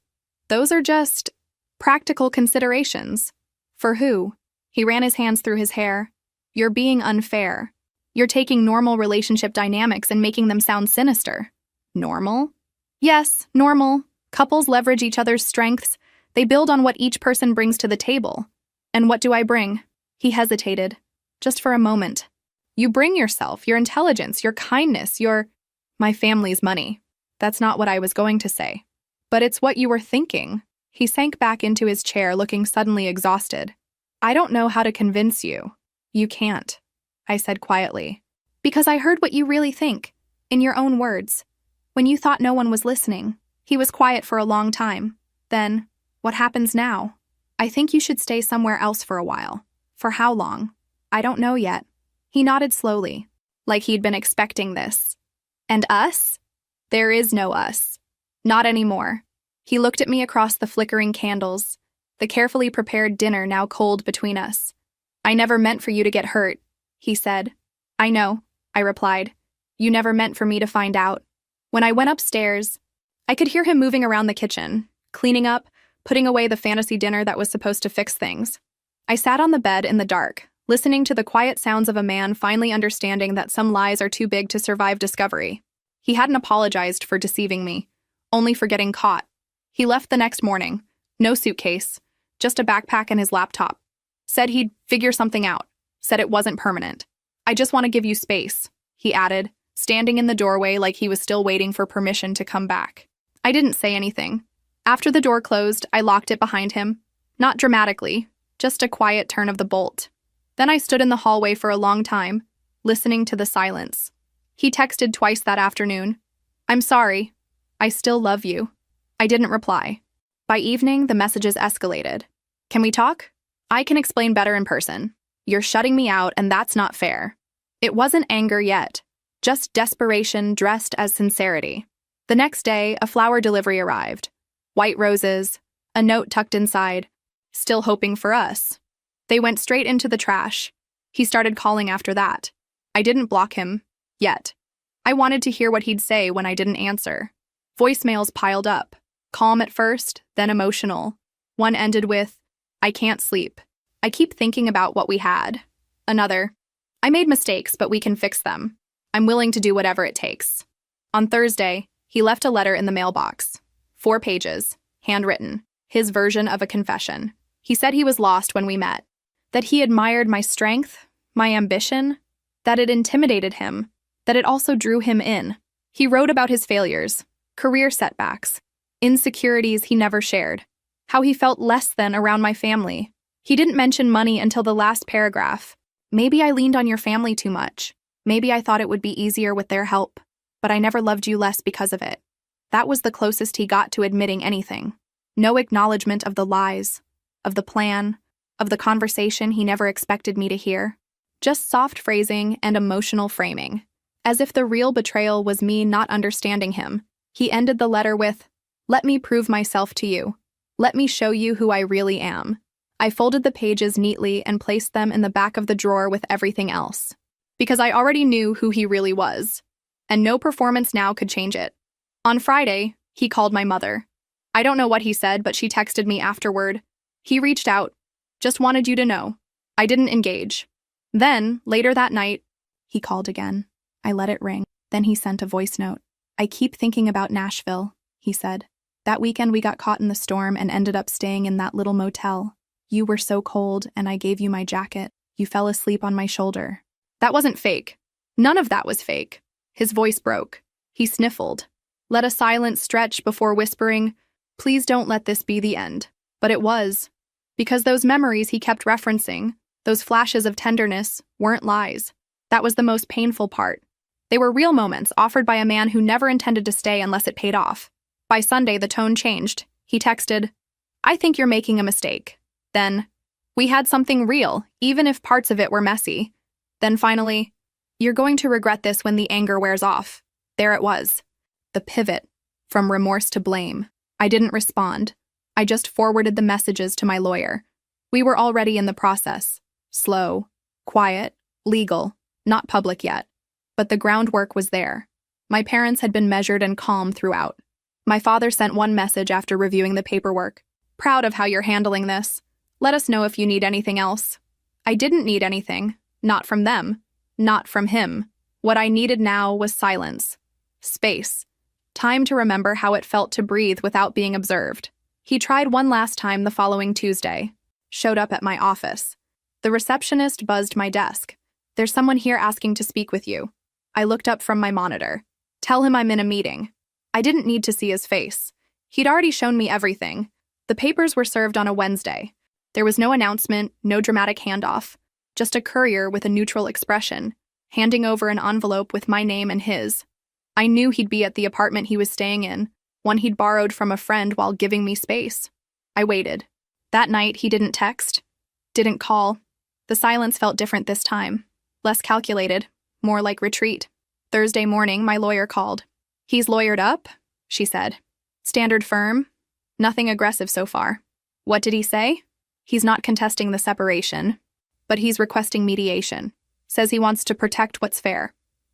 Those are just practical considerations. For who? He ran his hands through his hair. You're being unfair. You're taking normal relationship dynamics and making them sound sinister. Normal? Yes, normal. Couples leverage each other's strengths. They build on what each person brings to the table. And what do I bring? He hesitated, just for a moment. You bring yourself, your intelligence, your kindness, my family's money. That's not what I was going to say. But it's what you were thinking. He sank back into his chair, looking suddenly exhausted. I don't know how to convince you. You can't, I said quietly. Because I heard what you really think, in your own words. When you thought no one was listening, he was quiet for a long time. Then, what happens now? I think you should stay somewhere else for a while. For how long? I don't know yet. He nodded slowly, like he'd been expecting this. And us? There is no us. Not anymore. He looked at me across the flickering candles, the carefully prepared dinner now cold between us. I never meant for you to get hurt, he said. I know, I replied. You never meant for me to find out. When I went upstairs, I could hear him moving around the kitchen, cleaning up, putting away the fantasy dinner that was supposed to fix things. I sat on the bed in the dark, listening to the quiet sounds of a man finally understanding that some lies are too big to survive discovery. He hadn't apologized for deceiving me, only for getting caught. He left the next morning, no suitcase, just a backpack and his laptop. Said he'd figure something out, said it wasn't permanent. I just want to give you space, he added, standing in the doorway like he was still waiting for permission to come back. I didn't say anything. After the door closed, I locked it behind him. Not dramatically, just a quiet turn of the bolt. Then I stood in the hallway for a long time, listening to the silence. He texted twice that afternoon. I'm sorry. I still love you. I didn't reply. By evening, the messages escalated. Can we talk? I can explain better in person. You're shutting me out, and that's not fair. It wasn't anger yet, just desperation dressed as sincerity. The next day, a flower delivery arrived. White roses, a note tucked inside, still hoping for us. They went straight into the trash. He started calling after that. I didn't block him, yet. I wanted to hear what he'd say when I didn't answer. Voicemails piled up, calm at first, then emotional. One ended with, I can't sleep. I keep thinking about what we had. Another, I made mistakes, but we can fix them. I'm willing to do whatever it takes. On Thursday, he left a letter in the mailbox. 4 pages, handwritten, his version of a confession. He said he was lost when we met, that he admired my strength, my ambition, that it intimidated him, that it also drew him in. He wrote about his failures, career setbacks, insecurities he never shared, how he felt less than around my family. He didn't mention money until the last paragraph. Maybe I leaned on your family too much. Maybe I thought it would be easier with their help, but I never loved you less because of it. That was the closest he got to admitting anything. No acknowledgement of the lies, of the plan, of the conversation he never expected me to hear. Just soft phrasing and emotional framing. As if the real betrayal was me not understanding him. He ended the letter with, let me prove myself to you. Let me show you who I really am. I folded the pages neatly and placed them in the back of the drawer with everything else. Because I already knew who he really was. And no performance now could change it. On Friday, he called my mother. I don't know what he said, but she texted me afterward. He reached out. Just wanted you to know. I didn't engage. Then, later that night, he called again. I let it ring. Then he sent a voice note. I keep thinking about Nashville, he said. That weekend we got caught in the storm and ended up staying in that little motel. You were so cold, and I gave you my jacket. You fell asleep on my shoulder. That wasn't fake. None of that was fake. His voice broke. He sniffled. Let a silence stretch before whispering, please don't let this be the end. But it was. Because those memories he kept referencing, those flashes of tenderness, weren't lies. That was the most painful part. They were real moments offered by a man who never intended to stay unless it paid off. By Sunday, the tone changed. He texted, I think you're making a mistake. Then, we had something real, even if parts of it were messy. Then finally, you're going to regret this when the anger wears off. There it was. The pivot, from remorse to blame. I didn't respond. I just forwarded the messages to my lawyer. We were already in the process. Slow, quiet, legal, not public yet. But the groundwork was there. My parents had been measured and calm throughout. My father sent one message after reviewing the paperwork. Proud of how you're handling this. Let us know if you need anything else. I didn't need anything. Not from them. Not from him. What I needed now was silence. Space. Time to remember how it felt to breathe without being observed. He tried one last time the following Tuesday. Showed up at my office. The receptionist buzzed my desk. There's someone here asking to speak with you. I looked up from my monitor. Tell him I'm in a meeting. I didn't need to see his face. He'd already shown me everything. The papers were served on a Wednesday. There was no announcement, no dramatic handoff. Just a courier with a neutral expression, handing over an envelope with my name and his. I knew he'd be at the apartment he was staying in, one he'd borrowed from a friend while giving me space. I waited. That night, he didn't text, didn't call. The silence felt different this time, less calculated, more like retreat. Thursday morning, my lawyer called. "He's lawyered up," she said. "Standard firm. Nothing aggressive so far." "What did he say?" "He's not contesting the separation, but he's requesting mediation. Says he wants to protect what's fair."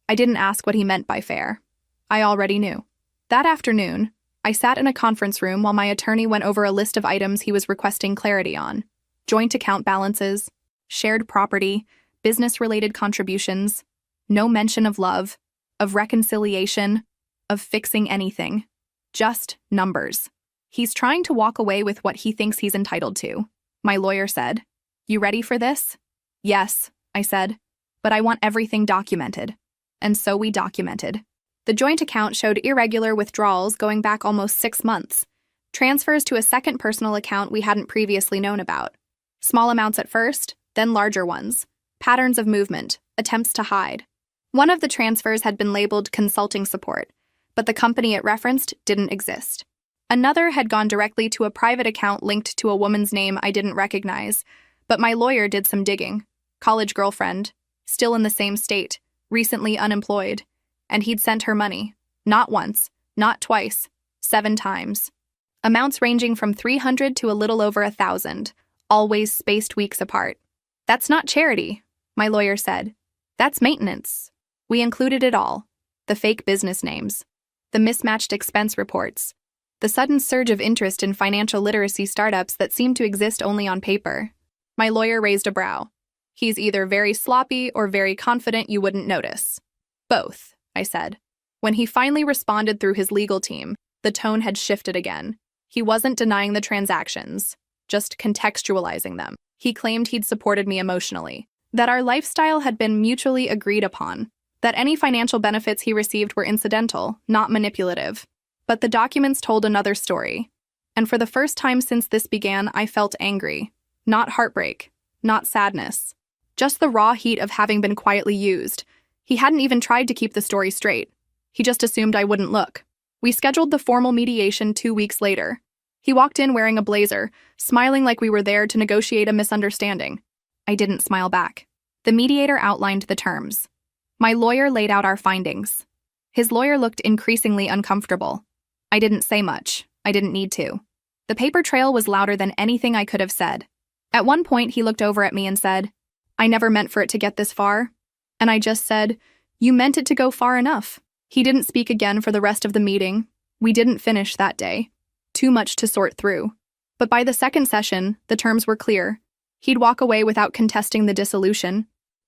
I didn't ask what he meant by fair. I already knew. That afternoon, I sat in a conference room while my attorney went over a list of items he was requesting clarity on: joint account balances, shared property, business-related contributions, no mention of love, of reconciliation, of fixing anything. Just numbers. He's trying to walk away with what he thinks he's entitled to. My lawyer said, "You ready for this?" "Yes," I said, "but I want everything documented." And so we documented. The joint account showed irregular withdrawals going back almost 6 months, transfers to a second personal account we hadn't previously known about. Small amounts at first, then larger ones. Patterns of movement, attempts to hide. One of the transfers had been labeled consulting support, but the company it referenced didn't exist. Another had gone directly to a private account linked to a woman's name I didn't recognize, but my lawyer did some digging. College girlfriend, still in the same state, recently unemployed, and he'd sent her money. Not once, not twice, 7 times. Amounts ranging from 300 to a little over 1,000, always spaced weeks apart. "That's not charity," my lawyer said. "That's maintenance." We included it all. The fake business names, the mismatched expense reports, the sudden surge of interest in financial literacy startups that seemed to exist only on paper. My lawyer raised a brow. "He's either very sloppy or very confident you wouldn't notice." "Both," I said. When he finally responded through his legal team, the tone had shifted again. He wasn't denying the transactions, just contextualizing them. He claimed he'd supported me emotionally, that our lifestyle had been mutually agreed upon, that any financial benefits he received were incidental, not manipulative. But the documents told another story. And for the first time since this began, I felt angry. Not heartbreak, not sadness. Just the raw heat of having been quietly used. He hadn't even tried to keep the story straight. He just assumed I wouldn't look. We scheduled the formal mediation 2 weeks later. He walked in wearing a blazer, smiling like we were there to negotiate a misunderstanding. I didn't smile back. The mediator outlined the terms. My lawyer laid out our findings. His lawyer looked increasingly uncomfortable. I didn't say much. I didn't need to. The paper trail was louder than anything I could have said. At one point, he looked over at me and said, "I never meant for it to get this far." And I just said, "You meant it to go far enough." He didn't speak again for the rest of the meeting. We didn't finish that day. Too much to sort through. But by the second session, the terms were clear. He'd walk away without contesting the dissolution.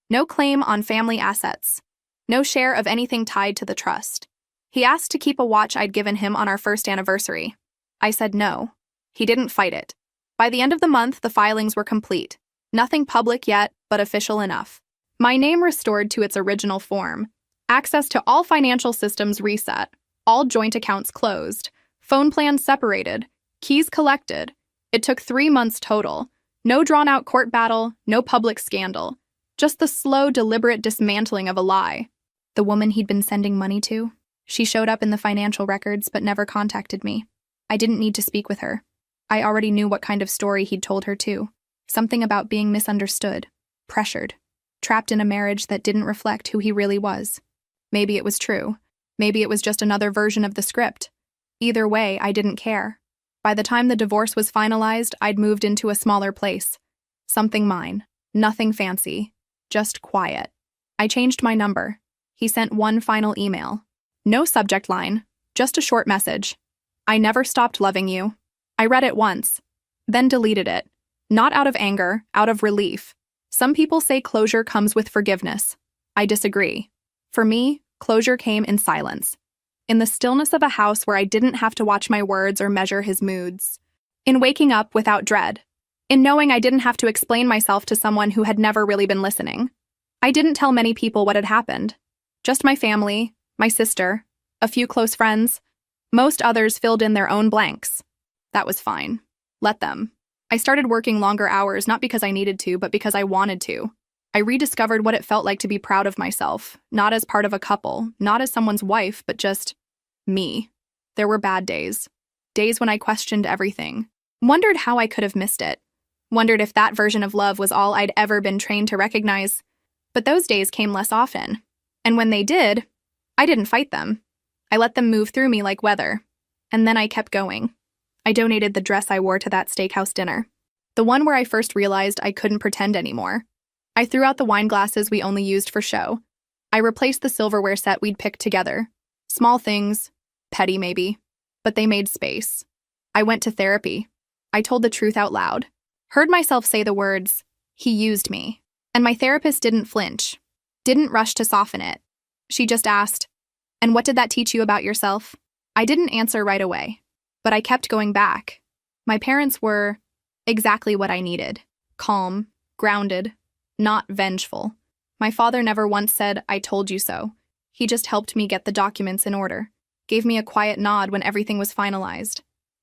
No claim on family assets. No share of anything tied to the trust. He asked to keep a watch I'd given him on our first anniversary. I said no. He didn't fight it. By the end of the month, the filings were complete. Nothing public yet, but official enough. My name restored to its original form. Access to all financial systems reset. All joint accounts closed. Phone plans separated. Keys collected. It took 3 months total. No drawn-out court battle, no public scandal. Just the slow, deliberate dismantling of a lie. The woman he'd been sending money to? She showed up in the financial records but never contacted me. I didn't need to speak with her. I already knew what kind of story he'd told her too. Something about being misunderstood, pressured, trapped in a marriage that didn't reflect who he really was. Maybe it was true. Maybe it was just another version of the script. Either way, I didn't care. By the time the divorce was finalized, I'd moved into a smaller place. Something mine. Nothing fancy. Just quiet. I changed my number. He sent one final email. No subject line. Just a short message. "I never stopped loving you." I read it once, then deleted it. Not out of anger, out of relief. Some people say closure comes with forgiveness. I disagree. For me, closure came in silence. In the stillness of a house where I didn't have to watch my words or measure his moods. In waking up without dread. In knowing I didn't have to explain myself to someone who had never really been listening. I didn't tell many people what had happened. Just my family, my sister, a few close friends. Most others filled in their own blanks. That was fine. Let them. I started working longer hours not because I needed to, but because I wanted to. I rediscovered what it felt like to be proud of myself, not as part of a couple, not as someone's wife, but just me. There were bad days. Days when I questioned everything. Wondered how I could have missed it. Wondered if that version of love was all I'd ever been trained to recognize. But those days came less often. And when they did, I didn't fight them. I let them move through me like weather. And then I kept going. I donated the dress I wore to that steakhouse dinner. The one where I first realized I couldn't pretend anymore. I threw out the wine glasses we only used for show. I replaced the silverware set we'd picked together. Small things, petty maybe, but they made space. I went to therapy. I told the truth out loud. Heard myself say the words, "He used me." And my therapist didn't flinch, didn't rush to soften it. She just asked, "And what did that teach you about yourself?" I didn't answer right away, but I kept going back. My parents were exactly what I needed. Calm, grounded, not vengeful. My father never once said, "I told you so." He just helped me get the documents in order, gave me a quiet nod when everything was finalized.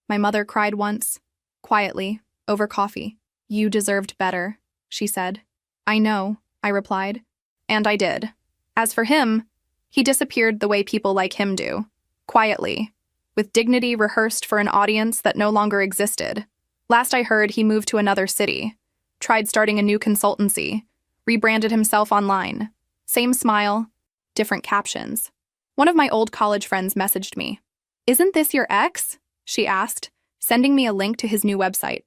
My mother cried once, quietly, over coffee. "You deserved better," she said. "I know," I replied. And I did. As for him, he disappeared the way people like him do, quietly, with dignity rehearsed for an audience that no longer existed. Last I heard, he moved to another city, tried starting a new consultancy, rebranded himself online. Same smile, different captions. One of my old college friends messaged me. "Isn't this your ex?" she asked, sending me a link to his new website.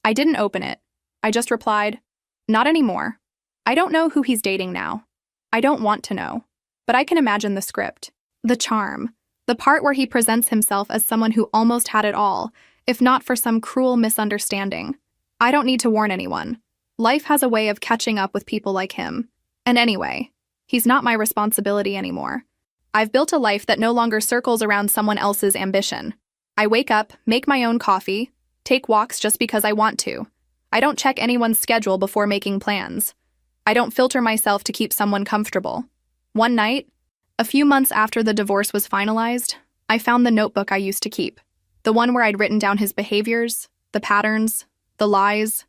I didn't open it. I just replied, "Not anymore. I don't know who he's dating now. I don't want to know. But I can imagine the script, the charm, the part where he presents himself as someone who almost had it all, if not for some cruel misunderstanding. I don't need to warn anyone. Life has a way of catching up with people like him. And anyway, he's not my responsibility anymore. I've built a life that no longer circles around someone else's ambition. I wake up, make my own coffee, take walks just because I want to. I don't check anyone's schedule before making plans. I don't filter myself to keep someone comfortable. One night, a few months after the divorce was finalized, I found the notebook I used to keep. The one where I'd written down his behaviors, the patterns, the lies.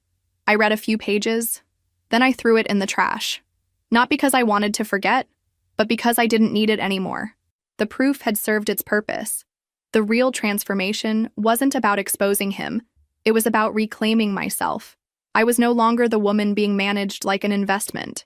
I read a few pages, then I threw it in the trash. Not because I wanted to forget, but because I didn't need it anymore. The proof had served its purpose. The real transformation wasn't about exposing him. It was about reclaiming myself. I was no longer the woman being managed like an investment.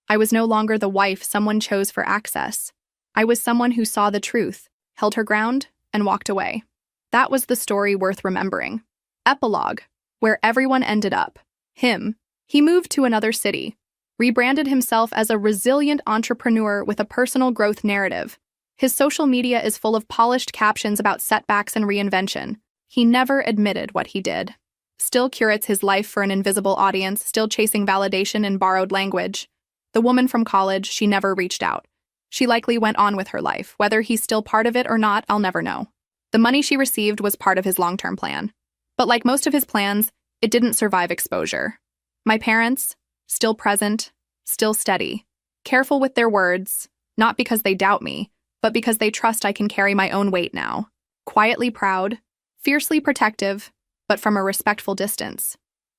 I was no longer the wife someone chose for access. I was someone who saw the truth, held her ground, and walked away. That was the story worth remembering. Epilogue, where everyone ended up. Him. He moved to another city, rebranded himself as a resilient entrepreneur with a personal growth narrative. His social media is full of polished captions about setbacks and reinvention. He never admitted what he did. Still curates his life for an invisible audience, still chasing validation in borrowed language. The woman from college, she never reached out. She likely went on with her life. Whether he's still part of it or not, I'll never know. The money she received was part of his long-term plan. But like most of his plans, it didn't survive exposure. My parents, still present, still steady. Careful with their words, not because they doubt me, but because they trust I can carry my own weight now. Quietly proud, fiercely protective, but from a respectful distance.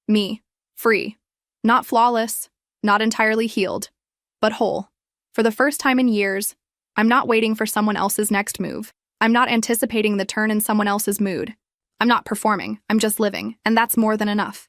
Me, free. Not flawless, not entirely healed, but whole. For the first time in years, I'm not waiting for someone else's next move. I'm not anticipating the turn in someone else's mood. I'm not performing, I'm just living, and that's more than enough.